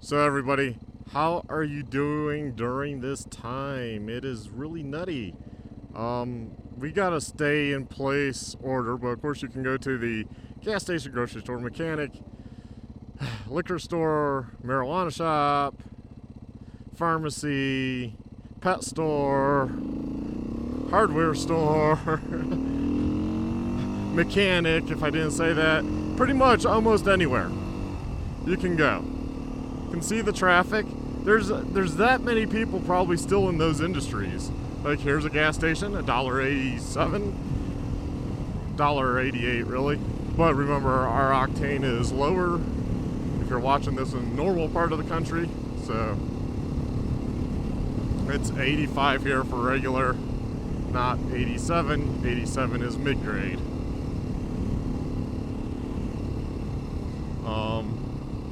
So everybody, how are you doing during this time? It is really nutty. We got a stay in place order, but of course you can go to the gas station, grocery store, mechanic, liquor store, marijuana shop, pharmacy, pet store, hardware store, mechanic, if I didn't say that. Pretty much almost anywhere you can go. Can see the traffic. There's that many people probably still in those industries. Like here's a gas station, $1.87, $1.88 really. But remember, our octane is lower if you're watching this in the normal part of the country. So it's 85 here for regular, not 87. 87 is mid-grade.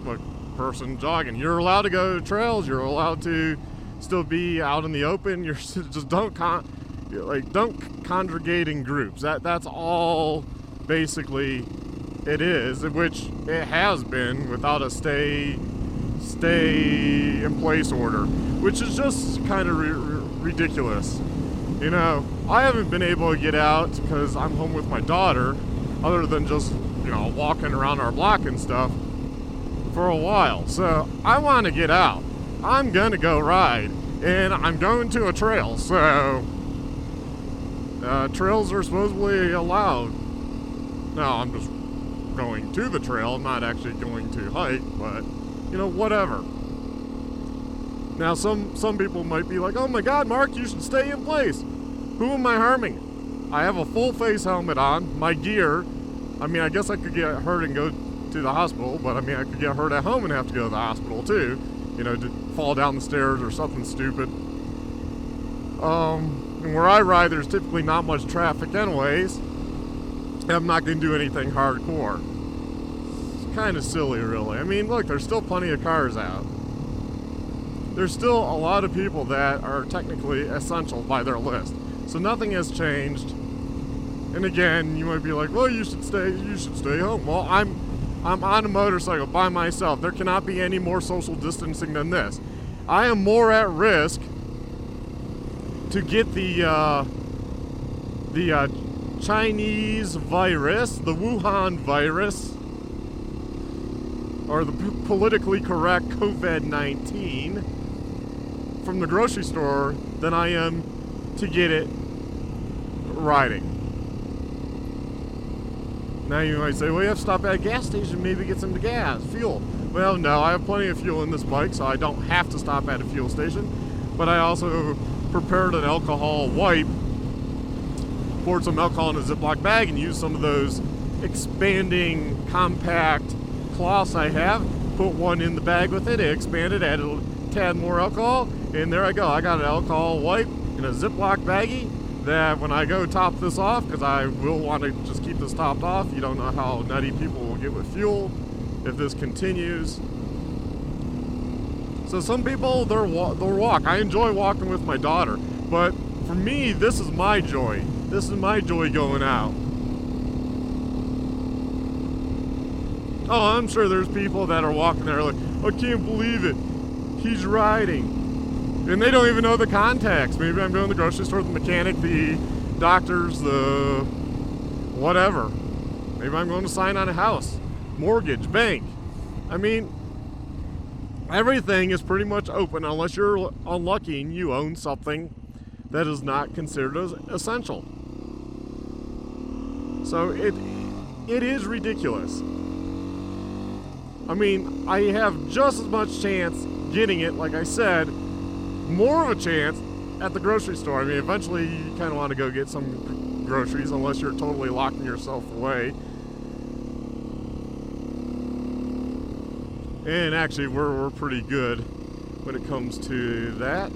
But person jogging, you're allowed to go to trails, you're allowed to still be out in the open. You're just don't congregate in groups. That's all basically it is, which it has been without a stay in place order, which is just kind of ridiculous. You know, I haven't been able to get out because I'm home with my daughter, other than just walking around our block and stuff for a while. So I want to get out. I'm gonna go ride, and I'm going to a trail. So trails are supposedly allowed. Now I'm just going to the trail. I'm not actually going to hike, but whatever. Now some people might be like, "Oh my God, Mark, you should stay in place." Who am I harming? I have a full face helmet on. My gear. I mean, I guess I could get hurt and go to the hospital, but I mean, I could get hurt at home and have to go to the hospital too. To fall down the stairs or something stupid. And where I ride, there's typically not much traffic anyways. I'm not going to do anything hardcore. It's kind of silly, really. I mean, look, there's still plenty of cars out. There's still a lot of people that are technically essential by their list. So nothing has changed. And again, you might be like, well, you should stay home. Well, I'm on a motorcycle by myself. There cannot be any more social distancing than this. I am more at risk to get the Chinese virus, the Wuhan virus, or the politically correct COVID-19 from the grocery store than I am to get it riding. Now you might say, well, you have to stop at a gas station, maybe get some fuel. Well, no, I have plenty of fuel in this bike, so I don't have to stop at a fuel station. But I also prepared an alcohol wipe, poured some alcohol in a Ziploc bag, and used some of those expanding compact cloths I have. Put one in the bag with it, expanded, added a tad more alcohol, and there I go. I got an alcohol wipe in a Ziploc baggie that when I go top this off, because I will want to just keep this topped off. You don't know how nutty people will get with fuel if this continues. So some people, they'll walk. I enjoy walking with my daughter, but for me, this is my joy. This is my joy going out. Oh, I'm sure there's people that are walking there like, I can't believe it. He's riding. And they don't even know the context. Maybe I'm going to the grocery store, the mechanic, the doctors, the whatever. Maybe I'm going to sign on a house, mortgage, bank. I mean, everything is pretty much open unless you're unlucky and you own something that is not considered as essential. So it is ridiculous. I mean, I have just as much chance getting it, like I said, more of a chance at the grocery store. I mean, eventually you kind of want to go get some groceries unless you're totally locking yourself away. And actually, we're pretty good when it comes to that.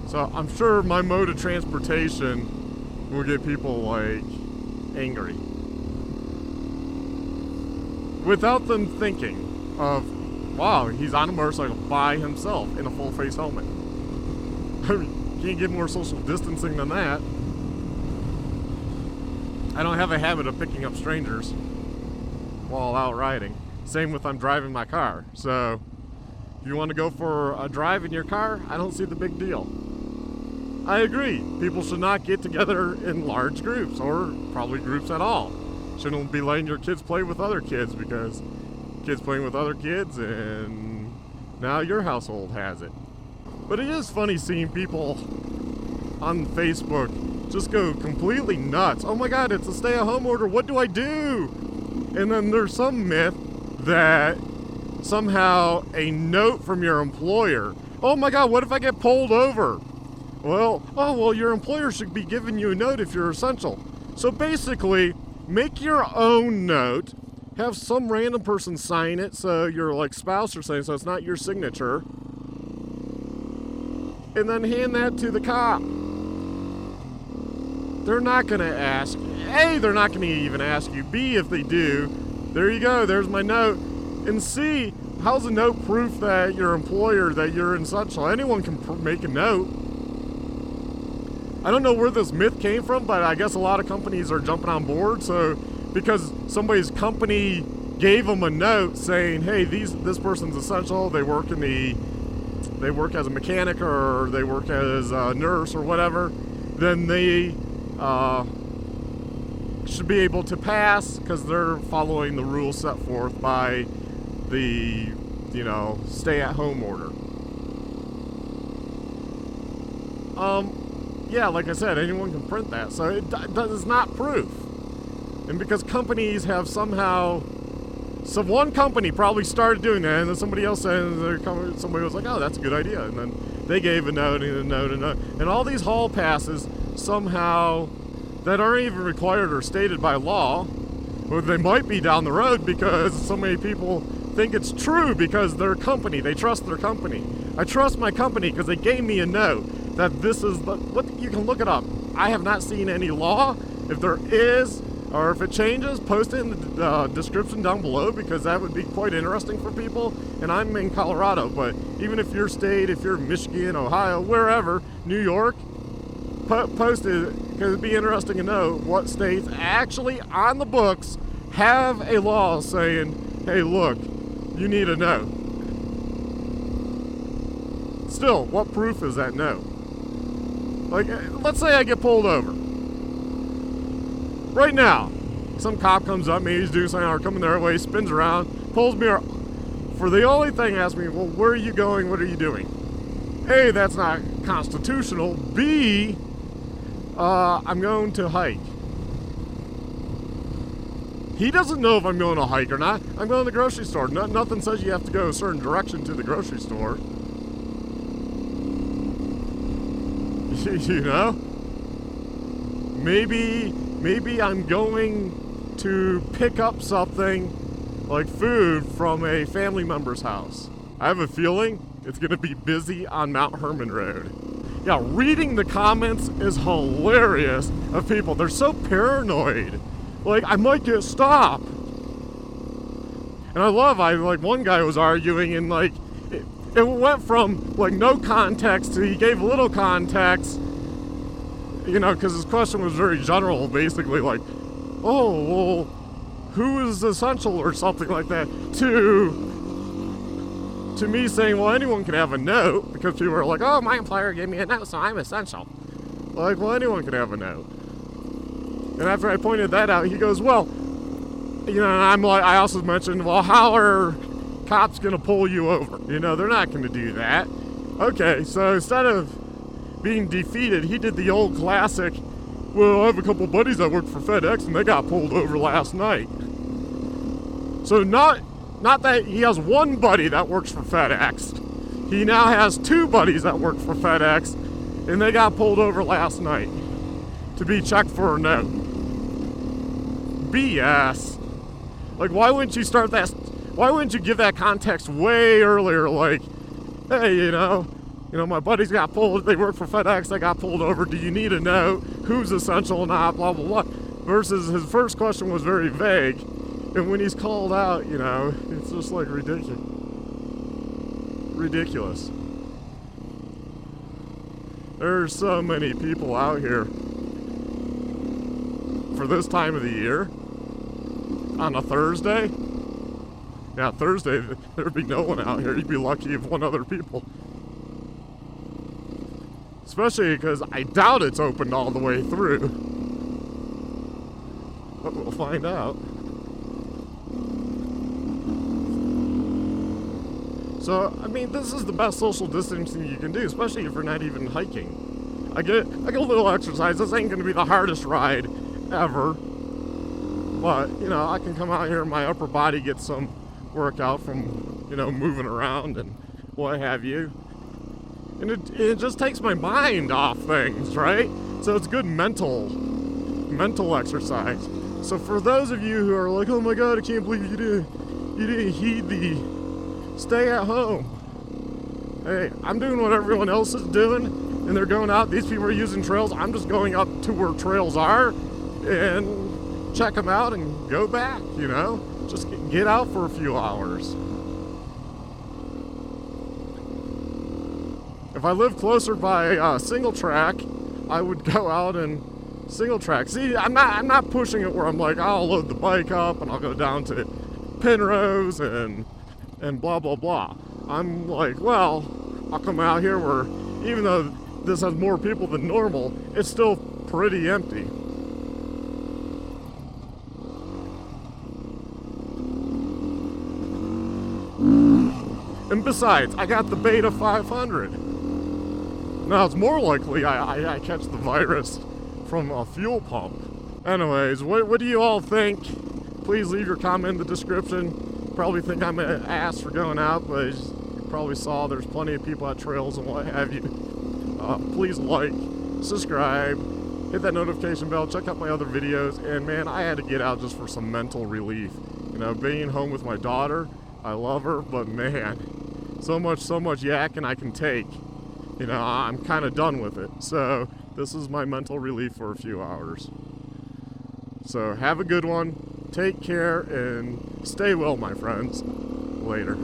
So I'm sure my mode of transportation will get people like angry. without them thinking of wow, he's on a motorcycle by himself in a full face helmet. I mean, can't get more social distancing than that. I don't have a habit of picking up strangers while out riding. Same with I'm driving my car. So if you want to go for a drive in your car, I don't see the big deal. I agree. People should not get together in large groups, or probably groups at all. Shouldn't be letting your kids play with other kids, because kids playing with other kids and now your household has it. But it is funny seeing people on Facebook just go completely nuts. Oh my God, it's a stay-at-home order. What do I do? And then there's some myth that somehow a note from your employer. Oh my God, what if I get pulled over? Well, your employer should be giving you a note if you're essential. So basically, make your own note, have some random person sign it, so your like spouse or something, so it's not your signature, and then hand that to the cop. They're not going to ask. A, they're not going to even ask you. B, if they do, there you go, there's my note. And C, how's a note proof that your employer, that you're essential? Anyone can make a note. I don't know where this myth came from, but I guess a lot of companies are jumping on board. So because somebody's company gave them a note saying, hey, this person's essential, they work as a mechanic, or they work as a nurse or whatever, then they should be able to pass because they're following the rules set forth by the stay-at-home order. Yeah, like I said, anyone can print that, so it's not proof. And because companies have somehow, so one company probably started doing that, and then somebody else said, somebody was like, oh, that's a good idea, and then they gave a note and a note and a note, and all these hall passes somehow that aren't even required or stated by law, or they might be down the road because so many people think it's true because their company, they trust their company. I trust my company because they gave me a note that this is what you can look it up. I have not seen any law. If there is, or if it changes, post it in the description down below, because that would be quite interesting for people. And I'm in Colorado, but even if your state, if you're Michigan, Ohio, wherever, New York, post it, because it'd be interesting to know what states actually on the books have a law saying, hey, look, you need a note. Still, what proof is that note? Like, let's say I get pulled over. Right now, some cop comes up, maybe he's doing something, or coming their way, spins around, pulls me for the only thing, asks me, well, where are you going? What are you doing? A, that's not constitutional. B, I'm going to hike. He doesn't know if I'm going to hike or not. I'm going to the grocery store. Nothing says you have to go a certain direction to the grocery store. You know? Maybe I'm going to pick up something like food from a family member's house. I have a feeling it's going to be busy on Mount Herman Road. Yeah, reading the comments is hilarious of people. They're so paranoid. Like, I might get stopped. And one guy was arguing, and like, it went from like no context to he gave little context, because his question was very general, basically like, oh, well, who is essential or something like that, to me saying, well, anyone can have a note, because people are like, oh, my employer gave me a note, so I'm essential. Like, well, anyone can have a note. And after I pointed that out, he goes, well, and I'm like, I also mentioned, well, how are cops gonna pull you over? They're not gonna do that. Okay, so instead of being defeated, he did the old classic, well, I have a couple buddies that work for FedEx and they got pulled over last night. So not that he has one buddy that works for FedEx. He now has two buddies that work for FedEx and they got pulled over last night to be checked for a note. BS. Like, why wouldn't you start that? Why wouldn't you give that context way earlier? Like, hey, my buddies got pulled. They work for FedEx. They got pulled over. Do you need a note? Who's essential or not? Blah, blah, blah. Versus his first question was very vague. And when he's called out, it's just like ridiculous. ridiculous. There's so many people out here for this time of the year on a Thursday. Yeah, Thursday, there'd be no one out here. You'd be lucky if one other people. Especially because I doubt it's opened all the way through. But we'll find out. So, I mean, this is the best social distancing you can do, especially if you're not even hiking. I get a little exercise. This ain't going to be the hardest ride ever. But, you know, I can come out here and my upper body get some workout from, you know, moving around and what have you. And it just takes my mind off things, right? So it's good mental exercise. So for those of you who are like, oh my God, I can't believe you didn't heed the stay at home. Hey, I'm doing what everyone else is doing, and they're going out. These people are using trails. I'm just going up to where trails are and check them out and go back, you know? Just get out for a few hours. If I lived closer by single track, I would go out and single track. See, I'm not pushing it where I'm like, I'll load the bike up and I'll go down to Penrose and blah, blah, blah. I'm like, well, I'll come out here where, even though this has more people than normal, it's still pretty empty. And besides, I got the Beta 500. Now, it's more likely I catch the virus from a fuel pump. Anyways, what do you all think? Please leave your comment in the description. Probably think I'm an ass for going out, but as you probably saw, there's plenty of people at trails and what have you. Please like, subscribe, hit that notification bell, check out my other videos, and man, I had to get out just for some mental relief. You know, being home with my daughter, I love her, but man, so much yakking I can take. You know, I'm kind of done with it. So this is my mental relief for a few hours. So have a good one. Take care and stay well, my friends. Later.